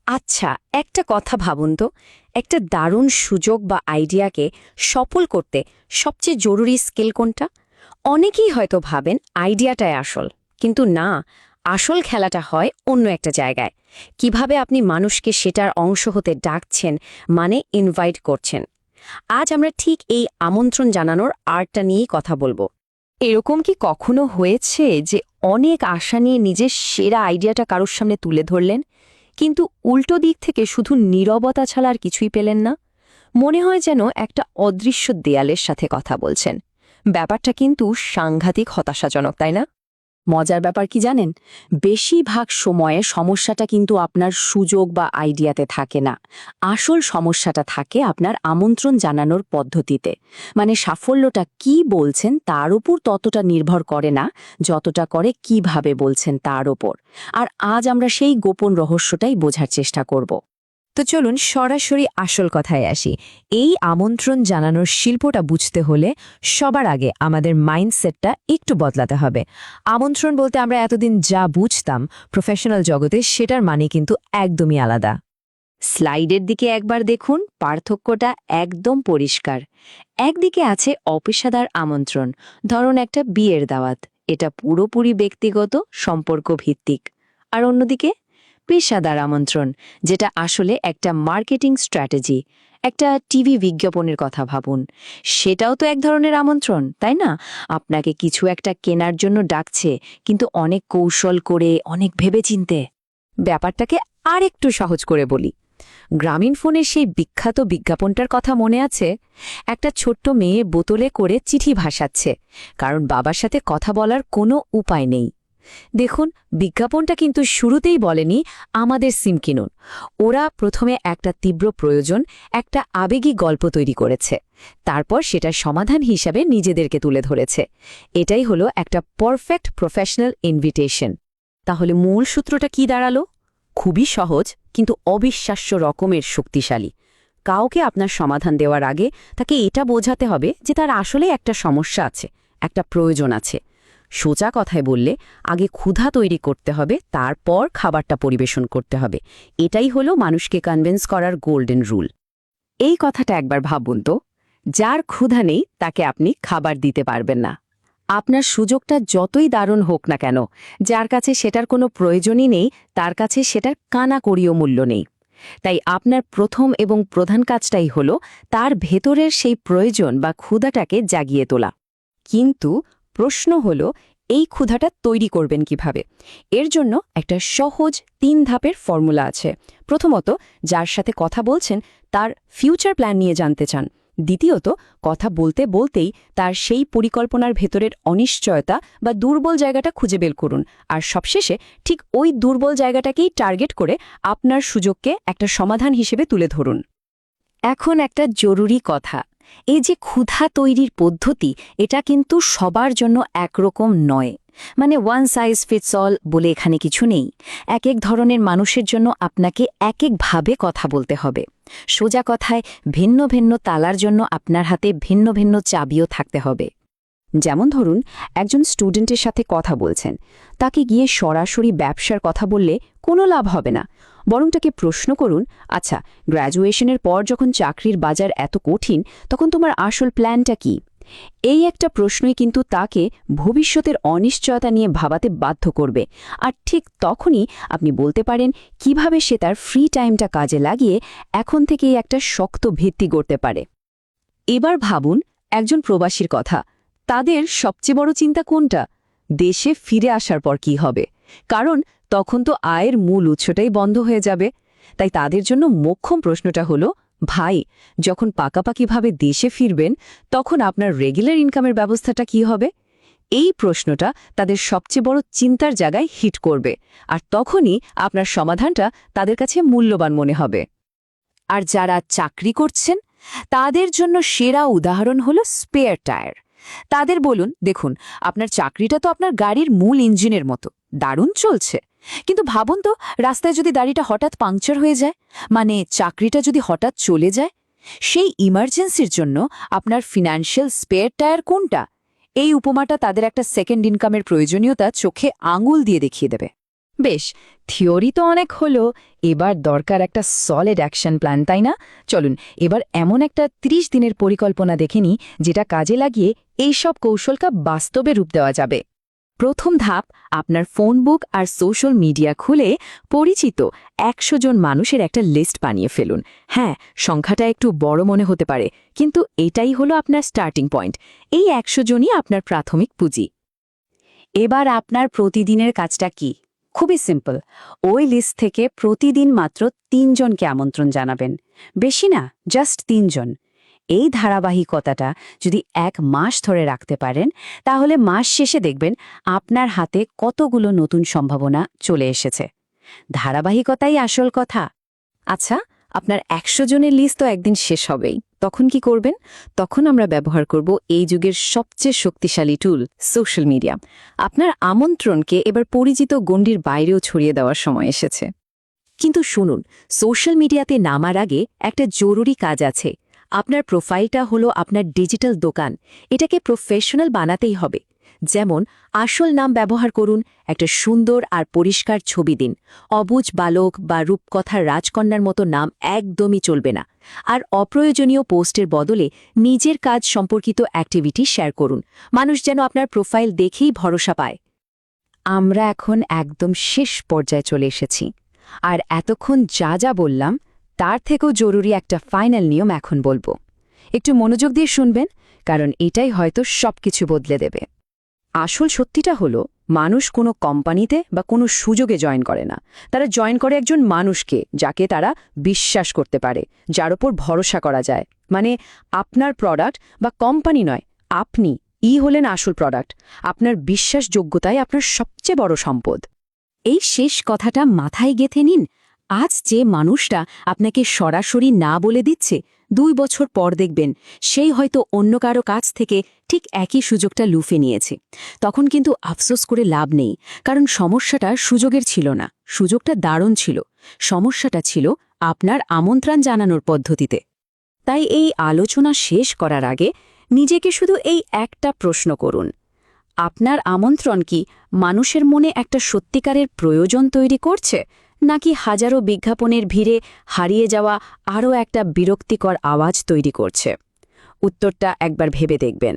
আচ্ছা, একটা কথা ভাবুন তো, একটা দারুণ সুযোগ বা আইডিয়াকে সফল করতে সবচেয়ে জরুরি স্কিল কোনটা? অনেকেই হয়তো ভাবেন আইডিয়াটাই আসল, কিন্তু না, আসল খেলাটা হয় অন্য একটা জায়গায়। কিভাবে আপনি মানুষকে সেটার অংশ হতে ডাকছেন, মানে ইনভাইট করছেন। আজ আমরা ঠিক এই আমন্ত্রণ জানানোর আর্টটা নিয়েই কথা বলবো। এরকম কি কখনো হয়েছে যে অনেক আশা নিয়ে নিজের সেরা আইডিয়াটা কারোর সামনে তুলে ধরলেন, কিন্তু উল্টো দিক থেকে শুধু নীরবতা ছাড়া আর কিছুই পেলেন না? মনে হয় যেন একটা অদৃশ্য দেয়ালের সাথে কথা বলছেন। ব্যাপারটা কিন্তু সাংঘাতিক হতাশাজনক, তাই না? মজার ব্যাপার কি জানেন, বেশিরভাগ সময়ে সমস্যাটা কিন্তু আপনার সুযোগ বা আইডিয়াতে থাকে না। আসল সমস্যাটা থাকে আপনার আমন্ত্রণ জানানোর পদ্ধতিতে। মানে সাফল্যটা কি বলছেন তার উপর ততটা নির্ভর করে না, যতটা করে কিভাবে বলছেন তার ওপর। আর আজ আমরা সেই গোপন রহস্যটাই বোঝার চেষ্টা করব। তো চলুন সরাসরি আসল কথায় আসি। এই আমন্ত্রণ জানানোর শিল্পটা বুঝতে হলে সবার আগে আমাদের মাইন্ডসেটটা একটু বদলাতে হবে। আমন্ত্রণ বলতে আমরা এতদিন যা বুঝতাম প্রফেশনাল জগতে, সেটার মানে কিন্তু একদমই আলাদা। স্লাইডের দিকে একবার দেখুন, পার্থক্যটা একদম পরিষ্কার। একদিকে আছে অপেশাদার আমন্ত্রণ, ধরুন একটা বিয়ের দাওয়াত, এটা পুরোপুরি ব্যক্তিগত সম্পর্ক ভিত্তিক। আর অন্যদিকে পেশাদার আমন্ত্রণ, যেটা আসলে একটা মার্কেটিং স্ট্র্যাটেজি। একটা টিভি বিজ্ঞাপনের কথা ভাবুন, সেটাও তো এক ধরনের আমন্ত্রণ, তাই না? আপনাকে কিছু একটা কেনার জন্য ডাকছে, কিন্তু অনেক কৌশল করে, অনেক ভেবেচিন্তে। ব্যাপারটাকে আর একটু সহজ করে বলি, গ্রামীণ ফোনের সেই বিখ্যাত বিজ্ঞাপনটার কথা মনে আছে? একটা ছোট্ট মেয়ে বোতলে করে চিঠি ভাসাচ্ছে, কারণ বাবার সাথে কথা বলার কোনো উপায় নেই। দেখুন, বিজ্ঞাপনটা কিন্তু শুরুতেই বলেনি আমাদের সিম কিনুন। ওরা প্রথমে একটা তীব্র প্রয়োজন, একটা আবেগী গল্প তৈরি করেছে, তারপর সেটার সমাধান হিসাবে নিজেদেরকে তুলে ধরেছে। এটাই হলো একটা পারফেক্ট প্রফেশনাল ইনভিটেশন। তাহলে মূল সূত্রটা কি দাঁড়ালো? খুবই সহজ, কিন্তু অবিশ্বাস্য রকমের শক্তিশালী। কাউকে আপনার সমাধান দেওয়ার আগে তাকে এটা বোঝাতে হবে যে তার আসলে একটা সমস্যা আছে, একটা প্রয়োজন আছে। সোজা কথায় বললে, আগে ক্ষুধা তৈরি করতে হবে, তারপর খাবারটা পরিবেশন করতে হবে। এটাই হলো মানুষকে কনভিন্স করার গোল্ডেন রুল। এই কথাটা একবার ভাবুন তো, যার ক্ষুধা নেই তাকে আপনি খাবার দিতে পারবেন না। আপনার সুযোগটা যতই দারুণ হোক না কেন, যার কাছে সেটার কোনো প্রয়োজনই নেই, তার কাছে সেটার কানাকড়িও মূল্য নেই। তাই আপনার প্রথম এবং প্রধান কাজটাই হলো তার ভেতরের সেই প্রয়োজন বা ক্ষুধাটাকে জাগিয়ে তোলা। কিন্তু প্রশ্ন হলো, এই ক্ষুধাটা তৈরি করবেন কিভাবে? এর জন্য একটা সহজ ৩ ধাপের ফর্মুলা আছে। প্রথমত, যার সাথে কথা বলছেন তার ফিউচার প্ল্যান নিয়ে জানতে চান। দ্বিতীয়ত, কথা বলতে বলতেই তার সেই পরিকল্পনার ভেতরের অনিশ্চয়তা বা দুর্বল জায়গাটা খুঁজে বের করুন। আর সবশেষে ঠিক ওই দুর্বল জায়গাটাকেই টার্গেট করে আপনার সুযোগকে একটা সমাধান হিসেবে তুলে ধরুন। এখন একটা জরুরি কথা, এই যে ক্ষুধা তৈরির পদ্ধতি, এটা কিন্তু সবার জন্য একরকম নয়। মানে ওয়ান সাইজ ফিটস অল বলে এখানে কিছু নেই। এক এক ধরনের মানুষের জন্য আপনাকে এক একভাবে কথা বলতে হবে। সোজা কথায়, ভিন্ন ভিন্ন তালার জন্য আপনার হাতে ভিন্ন ভিন্ন চাবিও থাকতে হবে। যেমন ধরুন, একজন স্টুডেন্টের সাথে কথা বলছেন, তাকে গিয়ে সরাসরি ব্যবসার কথা বললে কোনো লাভ হবে না। বরং তাকে প্রশ্ন করুন, আচ্ছা, গ্র্যাজুয়েশনের পর যখন চাকরির বাজার এত কঠিন, তখন তোমার আসল প্ল্যানটা কি? এই একটা প্রশ্নই কিন্তু তাকে ভবিষ্যতের অনিশ্চয়তা নিয়ে ভাবাতে বাধ্য করবে। আর ঠিক তখনই আপনি বলতে পারেন কিভাবে সে তার ফ্রি টাইমটা কাজে লাগিয়ে এখন থেকেই একটা শক্ত ভিত্তি গড়তে পারে। এবার ভাবুন একজন প্রবাসীর কথা। তাদের সবচেয়ে বড় চিন্তা কোনটা? দেশে ফিরে আসার পর কি হবে? কারণ তখন তো আয়ের মূল উৎসটাই বন্ধ হয়ে যাবে। তাই তাদের জন্য মোক্ষম প্রশ্নটা হলো, ভাই, যখন পাকাপাকিভাবে দেশে ফিরবেন, তখন আপনার রেগুলার ইনকামের ব্যবস্থাটা কি হবে? এই প্রশ্নটা তাদের সবচেয়ে বড় চিন্তার জায়গায় হিট করবে। আর তখনই আপনার সমাধানটা তাদের কাছে মূল্যবান মনে হবে। আর যারা চাকরি করছেন, তাদের জন্য সেরা উদাহরণ হলো স্পেয়ার টায়ার। তাদের বলুন, দেখুন, আপনার চাকরিটা তো আপনার গাড়ির মূল ইঞ্জিনের মতো, দারুণ চলছে। কিন্তু ভাবুন তো, রাস্তায় যদি গাড়িটা হঠাৎ পাংচার হয়ে যায়, মানে চাকরিটা যদি হঠাৎ চলে যায়, সেই ইমার্জেন্সির জন্য আপনার ফিনান্সিয়াল স্পেয়ার টায়ার কোনটা? এই উপমাটা তাদের একটা সেকেন্ড ইনকামের প্রয়োজনীয়তা চোখে আঙুল দিয়ে দেখিয়ে দেবে। বেশ, থিওরি তো অনেক হলো, এবার দরকার একটা সলিড অ্যাকশন প্ল্যান, তাই না? চলুন এবার এমন একটা ৩০ দিনের পরিকল্পনা দেখে নিই, যেটা কাজে লাগিয়ে এই সব কৌশলকে বাস্তবে রূপ দেওয়া যাবে। প্রথম ধাপ, আপনার ফোন বুক আর সোশ্যাল মিডিয়া খুলে পরিচিত ১০০ জন মানুষের একটা লিস্ট বানিয়ে ফেলুন। হ্যাঁ, সংখ্যাটা একটু বড় মনে হতে পারে, কিন্তু এটাই হলো আপনার স্টার্টিং পয়েন্ট। এই ১০০ জনই আপনার প্রাথমিক পুঁজি। এবার আপনার প্রতিদিনের কাজটা কি? খুবই সিম্পল। ওই লিস্ট থেকে প্রতিদিন মাত্র ৩ জনকে আমন্ত্রণ জানাবেন। বেশি না, জাস্ট ৩ জন। এই ধারাবাহিকতাটা যদি ১ মাস ধরে রাখতে পারেন, তাহলে মাস শেষে দেখবেন আপনার হাতে কতগুলো নতুন সম্ভাবনা চলে এসেছে। ধারাবাহিকতাই আসল কথা। আচ্ছা, আপনার ১০০ জনের লিস্ট তো একদিন শেষ হবেই। তখন কি করবেন? তখন আমরা ব্যবহার করব এই যুগের সবচেয়ে শক্তিশালী টুল, সোশ্যাল মিডিয়া। আপনার আমন্ত্রণকে এবার পরিচিত গণ্ডির বাইরেও ছড়িয়ে দেওয়ার সময় এসেছে। কিন্তু শুনুন, সোশ্যাল মিডিয়াতে নামার আগে একটা জরুরি কাজ আছে। আপনার প্রোফাইলটা হলো আপনার ডিজিটাল দোকান। এটাকে প্রফেশনাল বানাতেই হবে। যেমন আসল নাম ব্যবহার করুন, একটা সুন্দর আর পরিষ্কার ছবি দিন। অবুঝ বালক বা রূপকথার রাজকন্যার মতো নাম একদমই চলবে না। আর অপ্রয়োজনীয় পোস্টের বদলে নিজের কাজ সম্পর্কিত অ্যাক্টিভিটি শেয়ার করুন। মানুষ যেন আপনার প্রোফাইল দেখেই ভরসা পায়। আমরা এখন একদম শেষ পর্যায়ে চলে এসেছি। আর এতক্ষণ যা যা বললাম, তার থেকেও জরুরি একটা ফাইনাল নিয়ম এখন বলবো। একটু মনোযোগ দিয়ে শুনবেন, কারণ এটাই হয়তো সবকিছু বদলে দেবে। আসল সত্যিটা হলো, মানুষ কোনো কোম্পানিতে বা কোনো সুযোগে জয়েন করে না। তারা জয়েন করে একজন মানুষকে, যাকে তারা বিশ্বাস করতে পারে, যার ওপর ভরসা করা যায়। মানে আপনার প্রোডাক্ট বা কোম্পানি নয়, আপনি হলেন আসল প্রোডাক্ট। আপনার বিশ্বাসযোগ্যতাই আপনার সবচেয়ে বড় সম্পদ। এই শেষ কথাটা মাথায় গেঁথে নিন। আজ যে মানুষটা আপনাকে সরাসরি না বলে দিচ্ছে, ২ বছর পর দেখবেন সেই হয়তো অন্য কারো কাছ থেকে ঠিক একই সুযোগটা লুফে নিয়েছে। তখন কিন্তু আফসোস করে লাভ নেই, কারণ সমস্যাটা সুযোগের ছিল না, সুযোগটা দারুণ ছিল। সমস্যাটা ছিল আপনার আমন্ত্রণ জানানোর পদ্ধতিতে। তাই এই আলোচনা শেষ করার আগে নিজেকে শুধু এই একটা প্রশ্ন করুন: আপনার আমন্ত্রণ কি মানুষের মনে একটা সত্যিকারের প্রয়োজন তৈরি করছে, নাকি হাজারো বিজ্ঞাপনের ভিড়ে হারিয়ে যাওয়া আরও একটা বিরক্তিকর আওয়াজ তৈরি করছে? উত্তরটা একবার ভেবে দেখবেন।